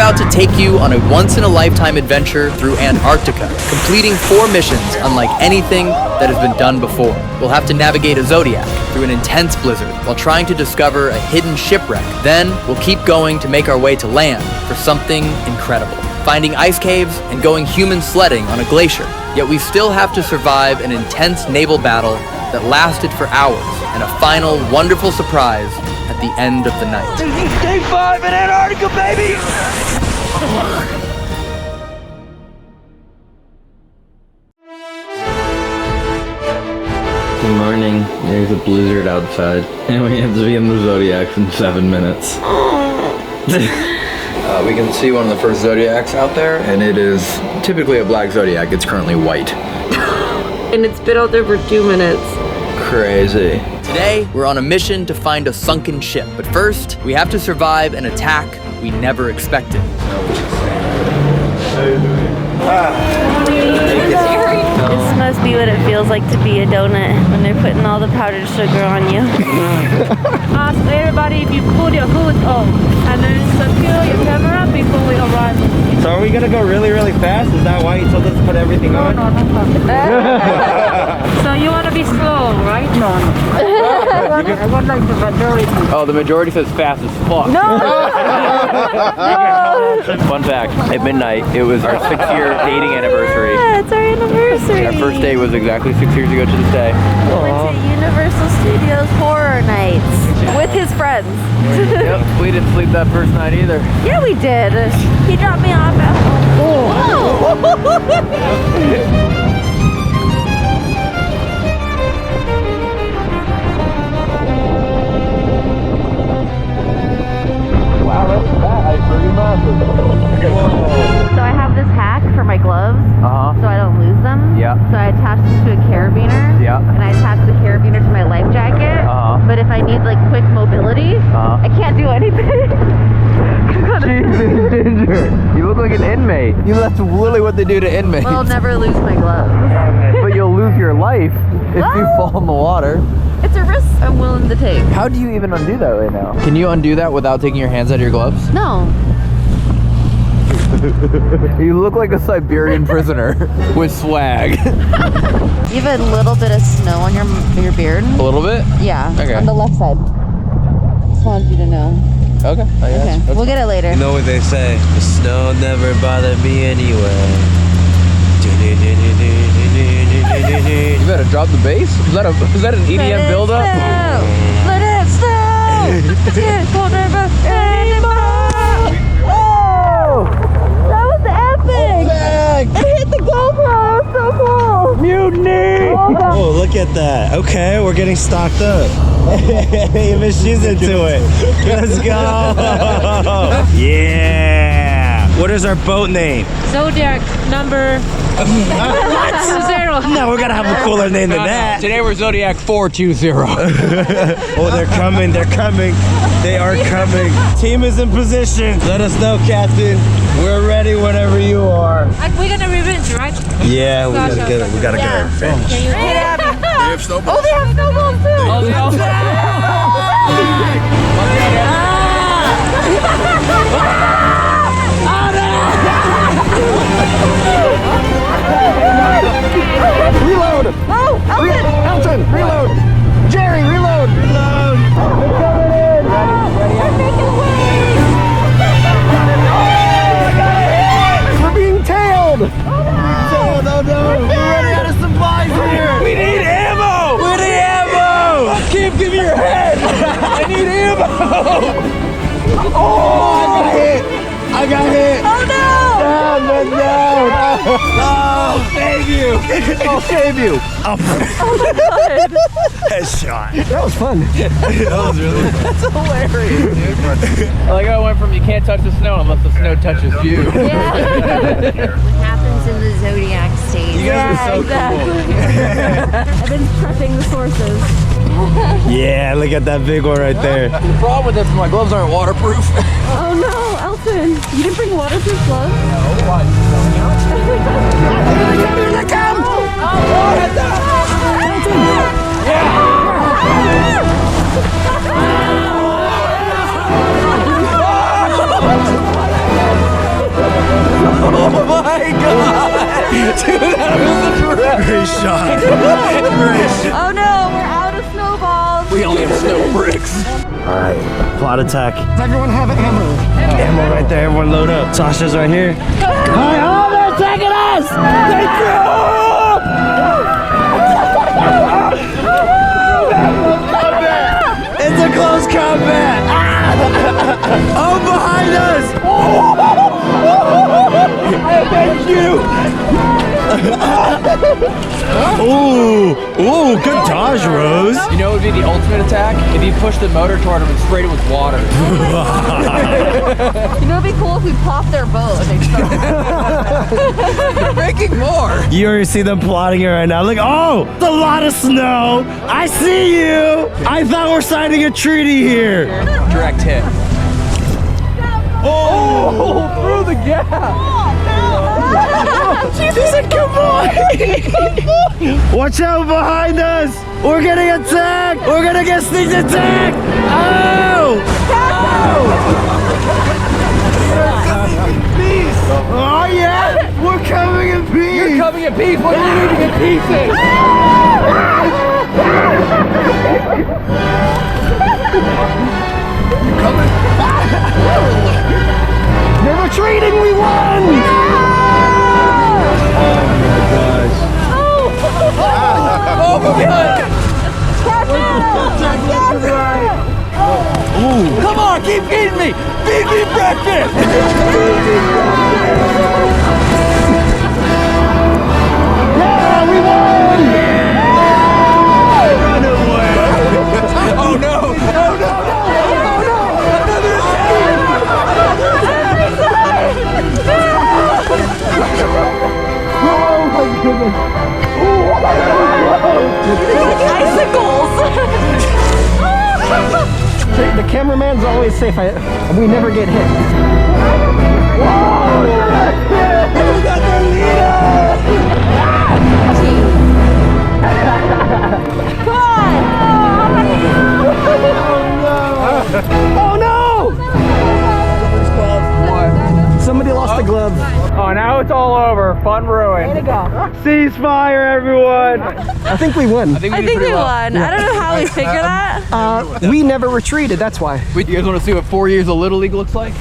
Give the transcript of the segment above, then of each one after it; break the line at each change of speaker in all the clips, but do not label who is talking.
about to take you on a once-in-a-lifetime adventure through Antarctica, completing 4 missions unlike anything that has been done before. We'll have to navigate a Zodiac through an intense blizzard while trying to discover a hidden shipwreck. Then, we'll keep going to make our way to land for something incredible, finding ice caves and going human sledding on a glacier. Yet we still have to survive an intense naval battle that lasted for hours and a final wonderful surprise at the end of the night.
Day 5 in Antarctica, baby!
Good morning. There's a blizzard outside, and we have to be in the Zodiacs in 7 minutes.
We can see one of the first Zodiacs out there, and it is typically a black Zodiac. It's currently white.
And it's been out there for 2 minutes.
Crazy. Today, we're on a mission to find a sunken ship. But first, we have to survive an attack we never expected.
This must be what it feels like to be a donut when they're putting all the powdered sugar on you.
Ask everybody if you put your hood on and then secure your camera before we arrive.
So are we gonna go really, really fast? Is that why you told us to put everything on?
No. So you want to be slow, right? No. I want like the majority.
Oh, the majority says fast as fuck.
No!
Fun fact, at midnight, it was our 6-year dating anniversary.
Yeah, it's our anniversary.
Our first date was exactly 6 years ago to this day.
We went to Universal Studios Horror Nights with his friends.
Yep, we didn't sleep that first night either.
Yeah, we did. He dropped me off at home. So I have this hack for my gloves, so I don't lose them.
Yeah.
So I attach them to a carabiner.
Yeah.
And I attach the carabiner to my life jacket. But if I need like quick mobility, I can't do anything.
Jesus, Ginger, you look like an inmate. That's really what they do to inmates.
Well, I'll never lose my gloves.
But you'll lose your life if you fall in the water.
It's a risk I'm willing to take.
How do you even undo that right now? Can you undo that without taking your hands out of your gloves?
No.
You look like a Siberian prisoner with swag.
You have a little bit of snow on your beard.
A little bit?
Yeah.
Okay.
On the left side. Just wanted you to know.
Okay.
Okay. We'll get it later.
You know what they say? The snow never bothered me anyway.
You better drop the bass. Is that an EDM build-up?
Let it snow! It will never anymore! Oh! That was epic! It hit the GoPro! So cool!
Mutiny!
Oh, look at that. Okay, we're getting stocked up. Even she's into it. Let's go. Yeah. What is our boat name?
Zodiac number 0.
No, we're gonna have a cooler name than that.
Today we're Zodiac 420.
Oh, they're coming. They're coming. They are coming. Team is in position. Let us know, Captain. We're ready whenever you are.
We're gonna revenge, right?
Yeah, we gotta get it. We gotta get our revenge.
Can you hit it?
Oh, they have snowballs too!
Reload!
Oh,
Elton, reload! Jerry, reload!
Reload!
We're coming in! We're being tailed!
Oh no! We're running out of supplies here! We need ammo! We need ammo! Keep, give me your head! I need ammo! Oh, I got hit!
Oh no!
Down! Oh, save you!
I'll save you!
Oh my god!
Headshot!
That was fun.
That was really fun.
That's hilarious, dude. I like how I went from you can't touch the snow unless the snow touches you.
Yeah.
What happens in the Zodiac stays.
You guys are so
exactly. I've been prepping the sources.
cool. Yeah, look at that big one right there.
The problem with this is my gloves aren't waterproof.
Oh no, Elton! You didn't bring waterproof gloves?
No, why?
Here they come! All right, plot attack. Does everyone have ammo? Ammo right there. Everyone load up. Sasha's right here. Hi, oh, they're attacking us! They threw! It's a close combat. Oh, behind us! Thank you. Ooh, good dodge, Rose.
You know what would be the ultimate attack? If you push the motor toward them and sprayed it with water.
You know, it'd be cool if we popped their boat and they started.
They're making more.
You already see them plotting it right now. Look, oh, it's a lot of snow. I see you. I thought we're signing a treaty here.
Direct hit. Oh, through the gap.
Jesus, come on. Watch out behind us. We're getting attacked. We're gonna get sneak attacked. Oh. Oh yeah, we're coming in peace.
You're coming in peace. What are you leaving in pieces? You're coming.
They're retreating. We won.
Oh my God.
Come on, keep feeding me. Feed me breakfast. Yeah, we won. Run away.
Oh no. Oh no.
Icicles!
The cameraman's always safe. We never get hit. Whoa! We got the leader! Oh no! Somebody lost a glove.
Oh, now it's all over. Fun ruined.
Way to go.
Ceasefire, everyone! I think we won.
I think we won. I don't know how we figured that.
We never retreated, that's why.
You guys want to see what 4 years of Little League looks like?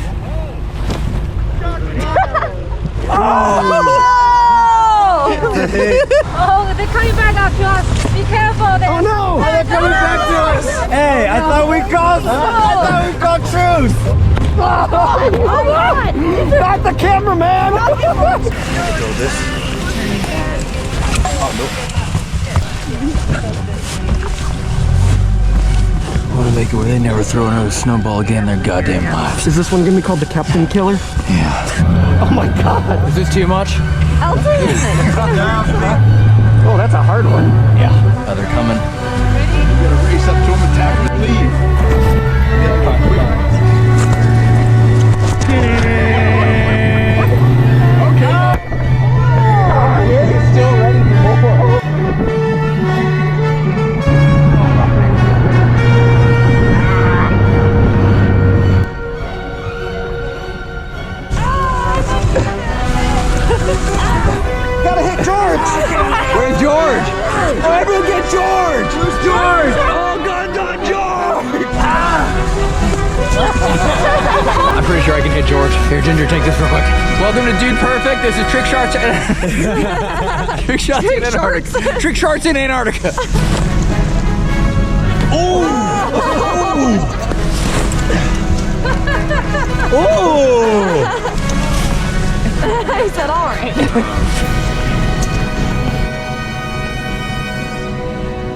Oh, they're coming back up to us. Be careful.
Oh no! They're coming back to us! Hey, I thought we called truce!
Oh, God.
Not the cameraman!
I want to make it where they never throw another snowball again in their goddamn lives.
Is this one gonna be called the Captain Killer?
Yeah.
Oh my God!
Is this too much?
Elton,
Oh, that's a hard one.
Yeah. Oh, they're coming.
You gotta race up to them, attack them, and leave.
Gotta hit George!
Where's George?
Oh, everyone get George! Who's George? Oh, God, not George!
I'm pretty sure I can hit George. Here, Ginger, take this real quick. Welcome to Dude Perfect. This is Trick Shots. Trick Shots in Antarctica. Trick Shots in Antarctica.
Oh! Oh!
I said, all right.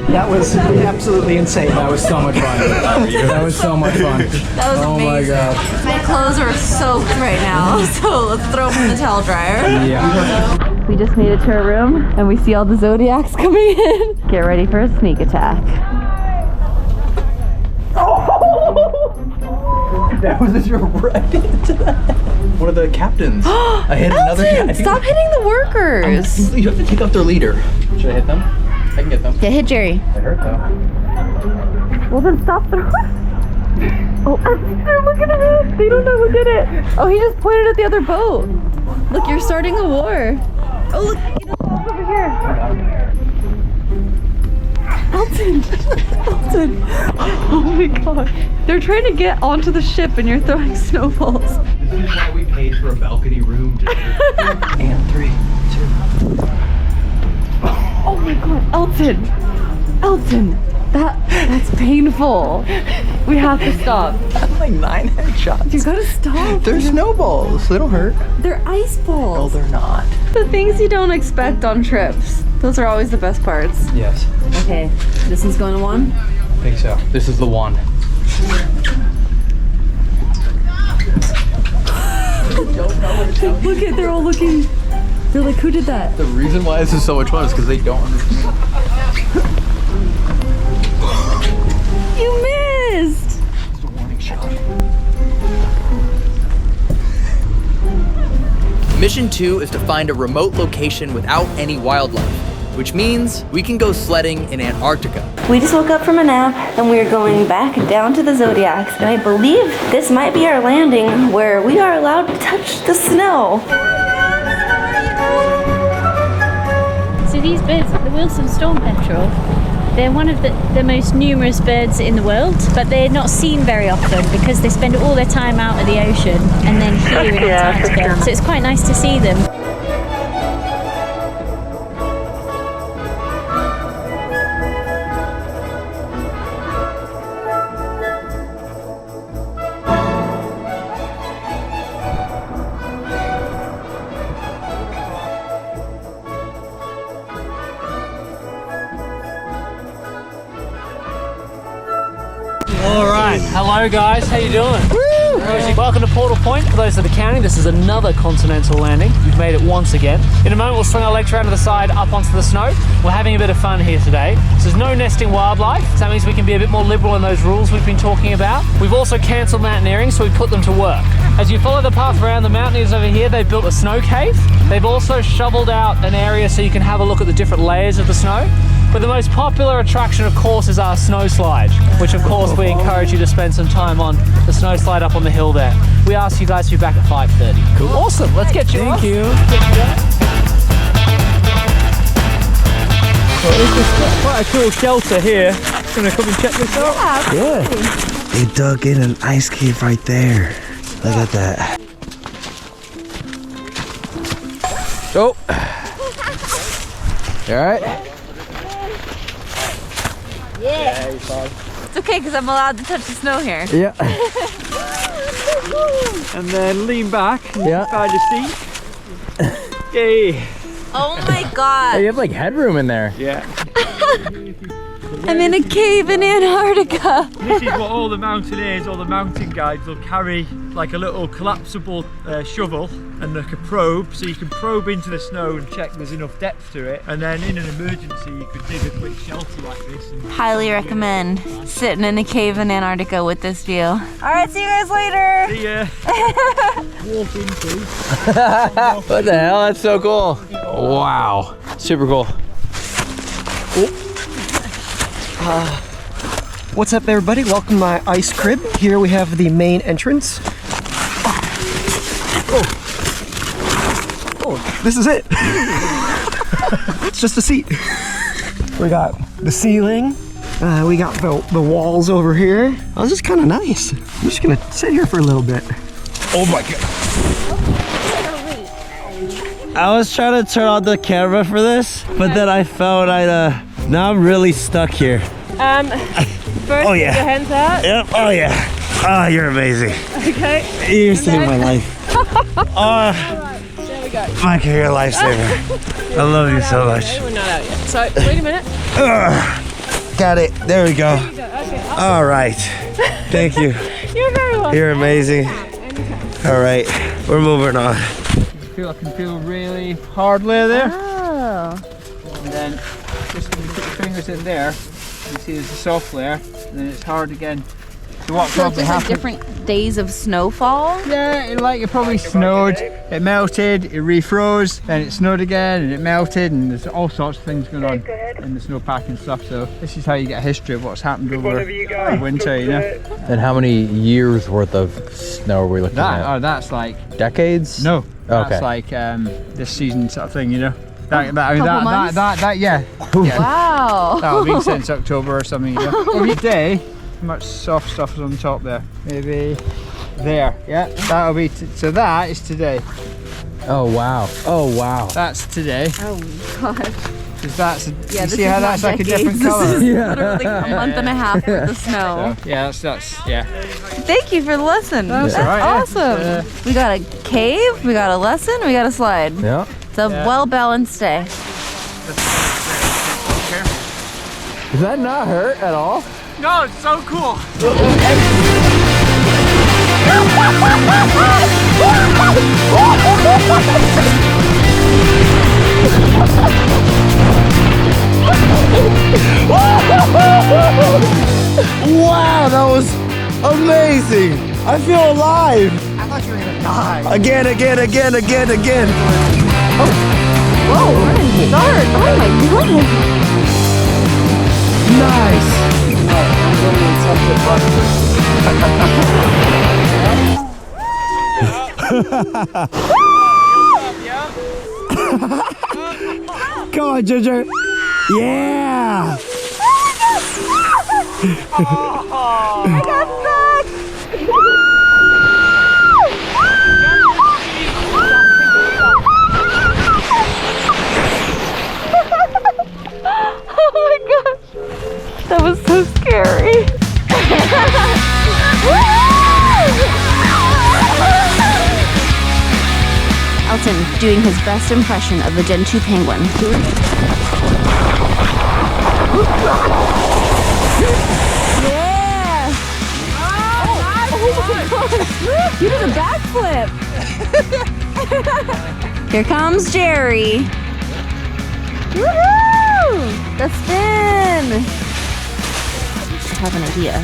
That was absolutely insane. That was so much fun. That was so much fun.
That was
Oh
amazing.
my God.
My clothes are soaked right now, so let's throw them in the towel dryer.
Yeah.
We just made it to our room, and we see all the Zodiacs coming in. Get ready for a sneak attack.
That was just right into that. One of the captains. I hit another.
Elton, stop hitting the workers.
You have to take out their leader. Should I hit them? I can get them.
Yeah, hit Jerry.
They hurt though.
Well, then stop throwing. Oh, they're looking at us. They don't know who did it. Oh, he just pointed at the other boat. Look, you're starting a war. Oh, look, he just over here. Elton! Elton! Oh my god. They're trying to get onto the ship and you're throwing snowballs.
This is why we paid for a balcony room. And 3, 2.
Oh my god, Elton! Elton! That's painful. We have to stop.
That's like 9 headshots.
You gotta stop.
They're snowballs. They don't hurt.
They're ice balls.
No, they're not.
The things you don't expect on trips. Those are always the best parts.
Yes.
Okay, this one's going to 1?
I think so. This is the one.
Look at, they're all looking. They're like, who did that?
The reason why this is so much fun is because they don't understand.
You missed!
It's a warning shot.
Mission 2 is to find a remote location without any wildlife, which means we can go sledding in Antarctica.
We just woke up from a nap and we're going back down to the Zodiacs, and I believe this might be our landing where we are allowed to touch the snow.
So these birds, the Wilson storm petrel, they're one of the most numerous birds in the world, but they're not seen very often because they spend all their time out of the ocean and then here in Antarctica. So it's quite nice to see them.
Alright, hello guys, how you doing? Welcome to Portal Point. For those that are counting, this is another continental landing. We've made it once again. In a moment we'll swing our legs around to the side up onto the snow. We're having a bit of fun here today. So there's no nesting wildlife, so that means we can be a bit more liberal in those rules we've been talking about. We've also cancelled mountaineering, so we put them to work. As you follow the path around, the mountaineers over here, they've built a snow cave. They've also shoveled out an area so you can have a look at the different layers of the snow. But the most popular attraction, of course, is our snow slide, which of course we encourage you to spend some time on the snow slide up on the hill there. We ask you guys to be back at 5:30. Cool. Awesome, let's get you off.
Thank you.
Well, this is quite a cool shelter here. Gonna come and check this out?
Yeah. They dug in an ice cave right there. Look at that.
Oh. You alright?
Yeah. It's okay because I'm allowed to touch the snow here.
Yeah.
And then lean back and find your seat. Yay.
Oh my god.
Hey, you have like headroom in there.
Yeah.
I'm in a cave in Antarctica.
This is what all the mountaineers, all the mountain guides will carry, like a little collapsible shovel and like a probe, so you can probe into the snow and check there's enough depth to it, and then in an emergency you could dig a quick shelter like this. And
Highly recommend sitting in a cave in Antarctica with this view. Alright, see you guys later.
See ya. Walk into.
What the hell? That's so cool. Wow. Super cool.
What's up everybody, welcome to my ice crib. Here we have the main entrance. Oh, this is it. It's just a seat. We got the ceiling. We got the walls over here. Oh, this is kind of nice. I'm just gonna sit here for a little bit.
Oh my god. I was trying to turn on the camera for this, but then I found now I'm really stuck here.
First,
Oh, yeah.
put your hands out.
Yep, oh yeah. Oh, you're amazing.
Okay.
You saved my life.
Alright, there we go.
Mike, you're a lifesaver. I love you so much.
Okay, we're not out yet. So, wait a minute.
Got it. There we go.
There you go. Okay.
All right. Thank you.
You're very welcome.
You're amazing. All right. We're moving on.
I can feel really hard layer there.
Oh.
And then just when you put your fingers in there, you see there's a soft layer, and then it's hard again. So what probably happened?
Different days of snowfall?
Yeah, it probably snowed, it melted, it refroze, then it snowed again, and it melted, and there's all sorts of things going on in the snowpack and stuff. So this is how you get a history of what's happened over the winter, you know.
And how many years worth of snow are we looking at?
Oh, that's like
decades?
no.
Okay.
That's like this season sort of thing, you know.
Yeah.
Wow.
That'll be since October or something. Yeah. Every day, much soft stuff is on top there. Maybe there. Yeah. That'll be. So that is today.
Oh wow. Oh wow.
That's today.
Oh God.
Because that's.
Yeah,
You
this
see
is
how
not
that's like a
decades.
different
This
color.
is literally a month and a half with the snow.
So, yeah. That's yeah.
Thank you for the lesson.
That's
That's
all right, yeah.
awesome. We got a cave, we got a lesson, we got a slide.
Yeah.
It's a well-balanced day.
Does that not hurt at all?
No, it's so cool.
Wow, that was amazing. I feel alive.
I thought you were gonna die.
Again.
Whoa, running start. Oh my goodness.
Nice. Come on, Ginger. Yeah.
I got stuck. Oh my gosh. That was so scary.
Elton doing his best impression of the Gen 2 penguin.
Yeah. Oh my gosh. You did a backflip.
Here comes Jerry.
Woohoo! The spin.
I have an idea.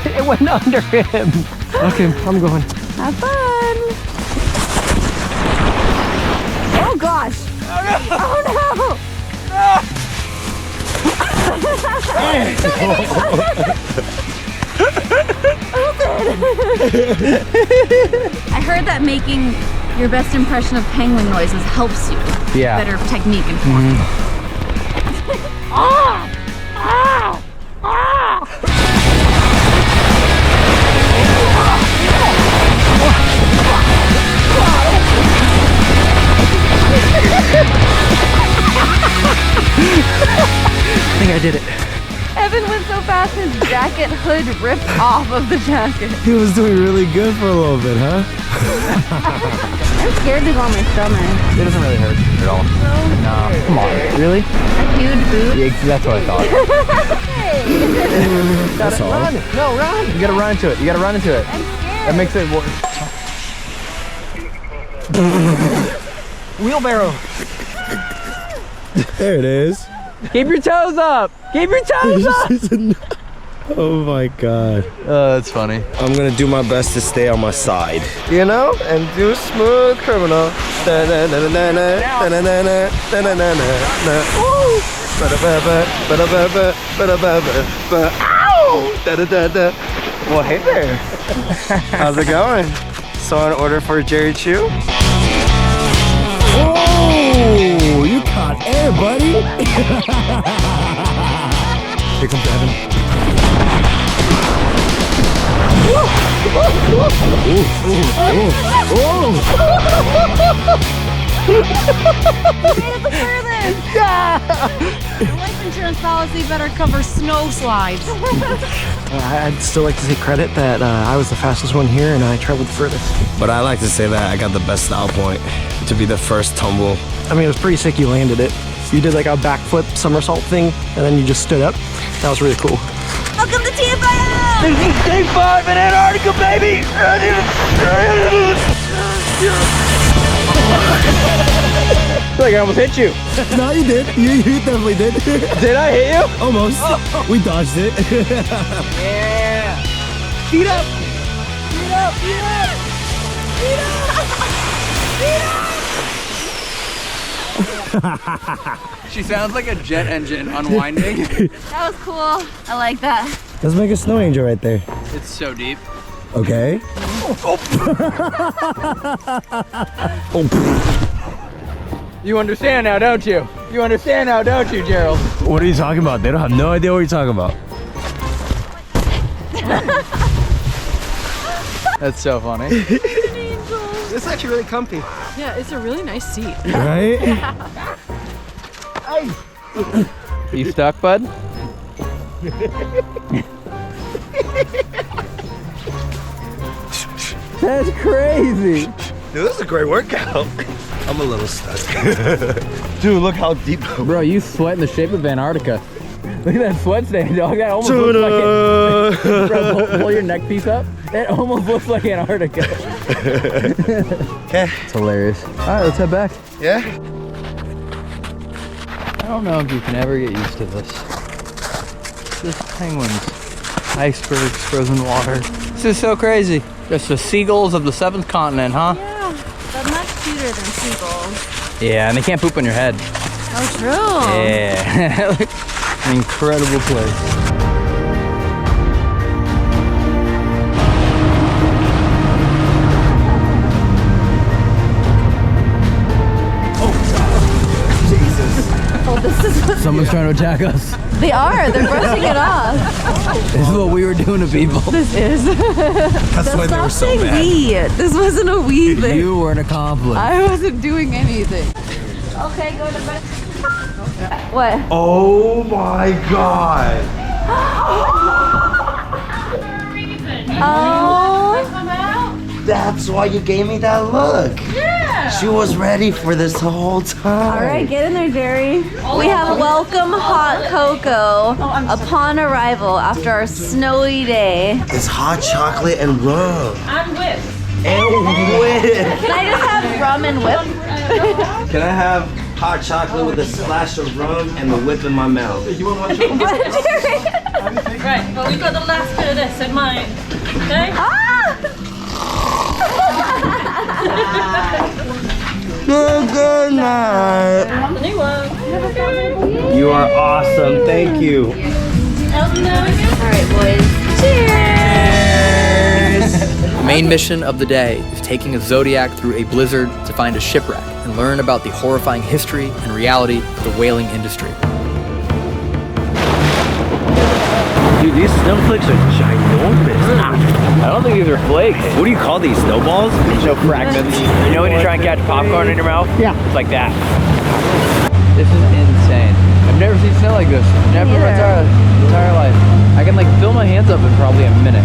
It went under him. Okay, I'm going.
Have fun. Oh gosh. Oh no.
I heard that making your best impression of penguin noises helps you.
Yeah.
Better technique and form.
I think I did it.
Evan went so fast his jacket hood ripped off of the jacket.
He was doing really good for a little bit, huh?
I'm scared to go on my stomach.
It doesn't really hurt at all. No. Come on. Really?
A huge boot.
Yeah, that's what I thought.
That's all.
Run. No, run. You gotta run into it. You gotta run into it.
I'm scared.
That makes it worse.
Wheelbarrow.
There it is.
Keep your toes up. Keep your toes up.
Oh my God.
That's funny.
I'm gonna do my best to stay on my side, you know, and do smooth criminal. Well, hey there. How's it going? So, an order for Jerry Chew? Oh, you caught air, buddy. Here comes Evan.
Your life insurance policy better cover snow slides.
I'd still like to take credit that I was the fastest one here and I traveled the furthest.
But I like to say that I got the best style point to be the first tumble.
I mean, it was pretty sick you landed it. You did like a backflip somersault thing and then you just stood up. That was really cool.
Welcome to TFIL!
This is day 5 in Antarctica, baby! I feel like I almost hit you.
No, you did. You definitely did.
Did I hit you?
Almost. We dodged it.
Yeah. Feet up. Feet up. Feet up. Feet up.
She sounds like a jet engine unwinding.
That was cool. I like that.
Let's make a snow angel right there.
It's so deep.
Okay.
You understand now, don't you? You understand now, don't you, Gerald?
What are you talking about? They don't have no idea what you're talking about.
That's so funny.
This is actually really comfy.
Yeah, it's a really nice seat.
Right?
You stuck, bud? That's crazy.
Dude, this is a great workout. I'm a little stuck. Dude, look how deep.
Bro, you sweat in the shape of Antarctica. Look at that sweat stain, dog. That almost looks like it. Bro, pull your neck piece up. That almost looks like Antarctica.
Okay.
It's hilarious. All right, let's head back.
Yeah?
I don't know if you can ever get used to this. Just penguins, icebergs, frozen water. This is so crazy. Just the seagulls of the 7th continent, huh?
Yeah, they're much cuter than seagulls.
Yeah, and they can't poop on your head.
Oh, true.
Yeah. An incredible place.
Oh, this is what
Someone's trying to attack us.
they are. They're brushing it off.
This is what we were doing to people.
This is.
That's why they were so
saying
mad.
we. This wasn't a we thing.
You were an accomplice.
I wasn't doing anything. Okay, go to bed. What?
Oh my god.
Oh.
That's why you gave me that look.
Yeah.
She was ready for this the whole time.
All right, get in there, Jerry. We have welcome hot cocoa upon arrival after our snowy day.
It's hot chocolate and rum.
I'm whip.
And whip.
Can I just have rum and whip?
Can I have hot chocolate with a splash of rum and the whip in my mouth? You want my chocolate?
Right, well we've got the last bit of this in mine. Okay?
Good night.
The new one.
You are awesome. Thank you.
All right, boys. Cheers!
The main mission of the day is taking a Zodiac through a blizzard to find a shipwreck and learn about the horrifying history and reality of the whaling industry.
Dude, these snowflakes are ginormous. I don't think these are flakes. What do you call these? Snowballs?
No fragments. You know when you try and catch popcorn in your mouth? Yeah. It's like that. This is insane. I've never seen snow like this. Never in my entire life. I can like fill my hands up in probably a minute.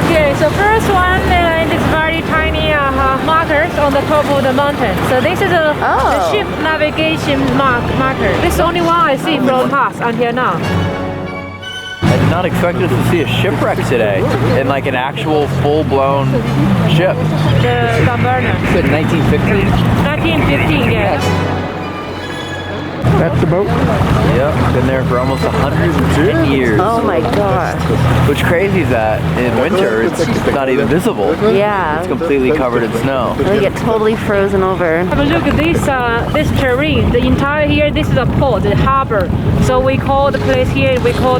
Okay, so first one is very tiny markers on the top of the mountain. So this is the ship navigation marker. This is the only one I see from past until now.
I did not expect us to see a shipwreck today in like an actual full-blown ship.
The Governor.
You said 1915?
1915, yes.
That's the boat? Yep, been there for almost 110 years.
Oh my god.
What's crazy is that in winter, it's not even visible.
Yeah.
It's completely covered in snow.
We get totally frozen over.
Have a look at this terrain. The entire here, this is a port, the harbor. So we call the place here, we call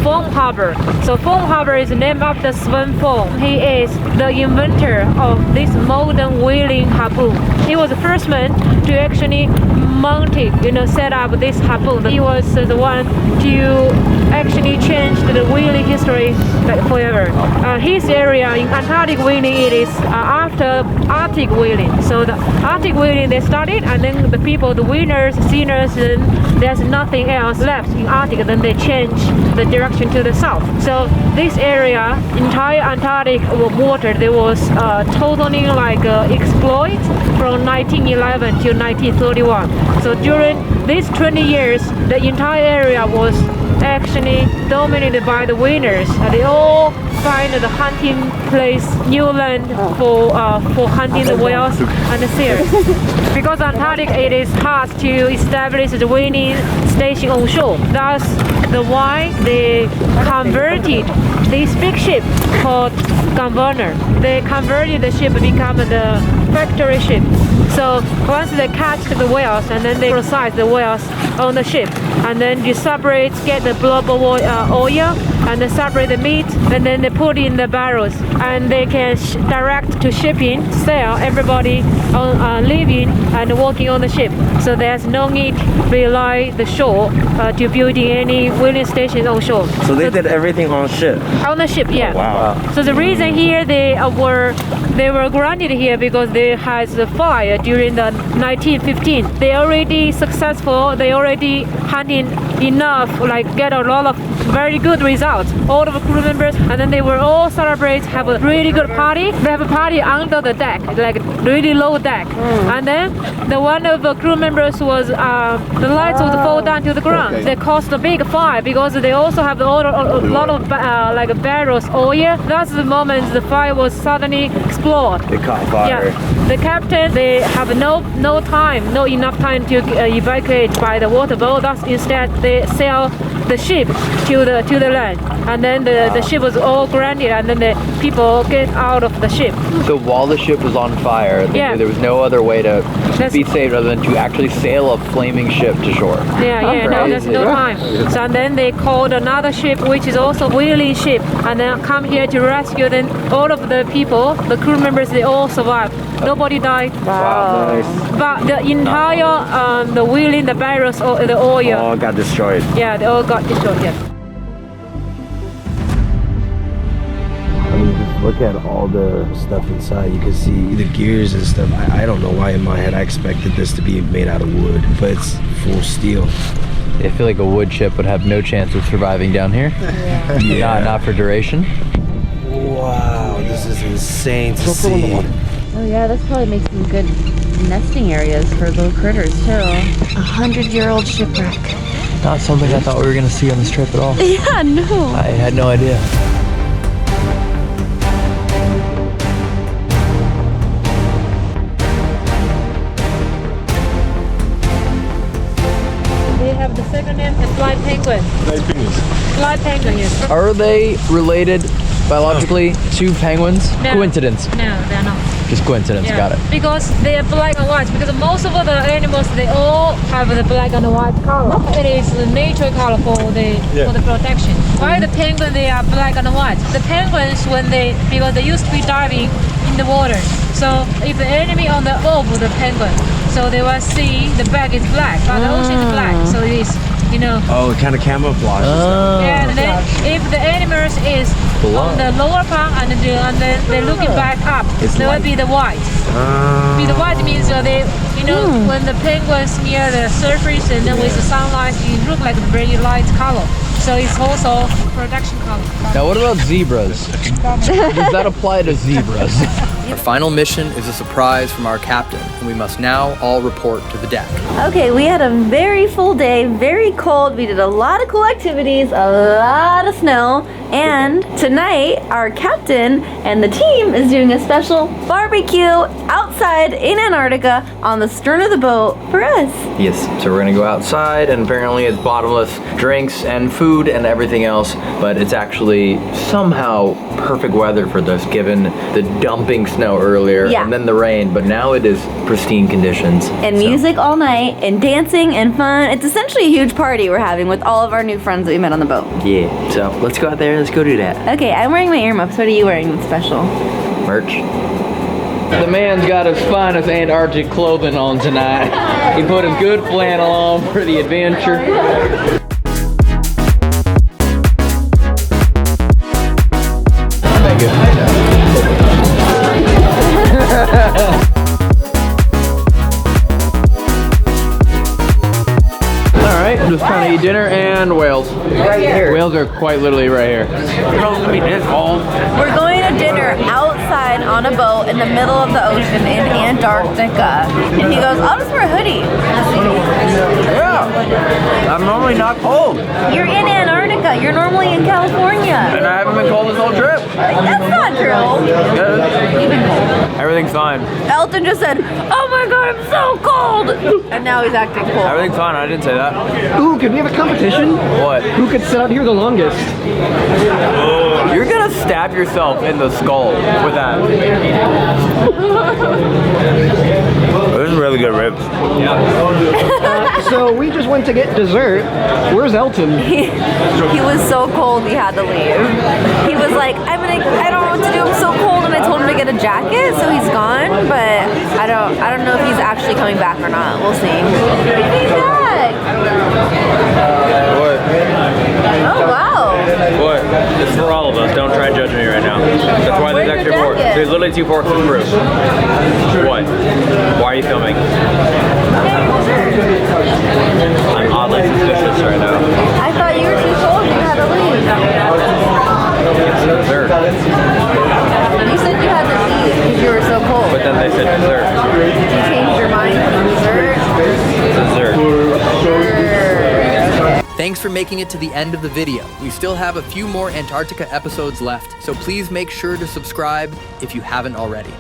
Foam Harbor. So Foam Harbor is named after Sven Foam. He is the inventor of this modern whaling harpoon. He was the first man to actually mount it, set up this harpoon. He was the one to actually change the whaling history like forever. His area in Antarctic whaling, it is after Arctic whaling. So the Arctic whaling they started, and then the people, the whalers, sailors, and there's nothing else left in Arctic. Then they change the direction to the south. So this area, entire Antarctic water, there was totally exploited from 1911 to 1931. So during these 20 years, the entire area was actually dominated by the whalers. They all find the hunting place, new land for hunting the whales and the seals. Because Antarctic, it is hard to establish the whaling station on shore. That's the why they converted this big ship called Governor. They converted the ship to become the factory ship. So once they catch the whales, and then they process the whales on the ship, and then you separate, get the blubber oil, and they separate the meat, and then they put in the barrels, and they can direct to shipping, sell everybody on living and working on the ship. So there's no need to rely the shore to building any whaling stations on shore.
So they did everything on ship?
On the ship, yeah.
Oh, wow.
So the reason here they were granted here because they had the fire during the 1915. They already successful. They already hunting enough, like get a lot of very good results. All of the crew members, and then they were all celebrate, have a really good party. They have a party under the deck, like really low deck. And then the one of the crew members was the lights would fall down to the ground. Okay. They caused a big fire because they also have a lot of like barrels oil. That's the moment the fire was suddenly explode.
It caught fire.
Yeah. The captain, they have no enough time to evacuate by the water boat. That's instead they sail the ship to the land, and then the ship was all grounded, and then the people get out of the ship.
So while the ship was on fire, there was no other way to be saved other than to actually sail a flaming ship to shore.
No, there's no time. So and then they called another ship, which is also whaling ship, and then come here to rescue. Then all of the people, the crew members, they all survived. Nobody died.
Wow, nice.
But the entire the whaling, the barrels, the oil,
all got destroyed.
Yeah, they all got destroyed. Yeah.
I mean, just look at all the stuff inside. You can see the gears and stuff. I don't know why in my head I expected this to be made out of wood, but it's full steel.
I feel like a wood ship would have no chance of surviving down here. Yeah. Not for duration.
Wow, this is insane to see.
Oh yeah, this probably makes some good nesting areas for little critters too. 100-year-old shipwreck.
Not something I thought we were going to see on this trip at all.
Yeah, no.
I had no idea.
They have the second name, the fly penguin.
Fly penguins.
Fly penguin, yes.
Are they related biologically to penguins?
No.
Coincidence?
No, they're not.
Just coincidence, got it.
Because they are black and white. Because most of the animals, they all have the black and white color. It is the natural color for the protection. Why the penguin they are black and white? The penguins because they used to be diving in the water. So if the enemy on the over the penguin, so they will see the back is black, but the ocean is black. So it is, you know.
Oh, it kind of camouflages.
Yeah, and then if the animals is on the lower part and then they're looking back up, there will be the white. The white means they, when the penguins near the surface and then with the sunlight, it looks like a very light color. So it's also production color.
Now what about zebras? Does that apply to zebras?
Our final mission is a surprise from our captain, and we must now all report to the deck.
Okay, we had a very full day, very cold. We did a lot of cool activities, a lot of snow, and tonight our captain and the team is doing a special barbecue outside in Antarctica on the stern of the boat for us.
Yes, so we're gonna go outside, and apparently it's bottomless drinks and food and everything else, but it's actually somehow perfect weather for this given the dumping snow earlier and then the rain, but now it is pristine conditions.
And music all night and dancing and fun. It's essentially a huge party we're having with all of our new friends that we met on the boat.
Yeah, so let's go out there, let's go do that.
Okay, I'm wearing my earmuffs. What are you wearing that's special?
Merch. The man's got his finest Antarctic clothing on tonight. He put his good flannel on for the adventure. Alright, I'm just trying to eat dinner and whales.
Right here.
Whales are quite literally right here.
We're going to dinner outside on a boat in the middle of the ocean in Antarctica. And he goes, I'll just wear a hoodie.
Yeah, I'm normally not cold.
You're in Antarctica. You're normally in California.
And I haven't been cold this whole trip.
That's not true.
Good.
You've been cold.
Everything's fine.
Elton just said, oh my god, I'm so cold. And now he's acting cold.
Everything's fine, I didn't say that.
Ooh, could we have a competition?
What?
Who could sit out here the longest?
You're gonna stab yourself in the skull with that.
This is really really good ribs.
So we just went to get dessert. Where's Elton?
He was so cold he had to leave. He was like, I don't know what to do, I'm so cold, and I told him to get a jacket, so he's gone, but I don't know if he's actually coming back or not. We'll see. He's back!
What?
Oh wow.
What? It's for all of us. Don't try and judge me right now. That's why there's
Where's
extra
your
forks.
jacket?
There's literally 2 forks and fruit. What? Why are you filming? I'm oddly suspicious right now.
I thought you were too cold, you had to leave.
It's dessert.
You said you had to leave because you were so cold.
But then they said dessert.
Did you change your mind from dessert?
Dessert.
Thanks for making it to the end of the video. We still have a few more Antarctica episodes left, so please make sure to subscribe if you haven't already.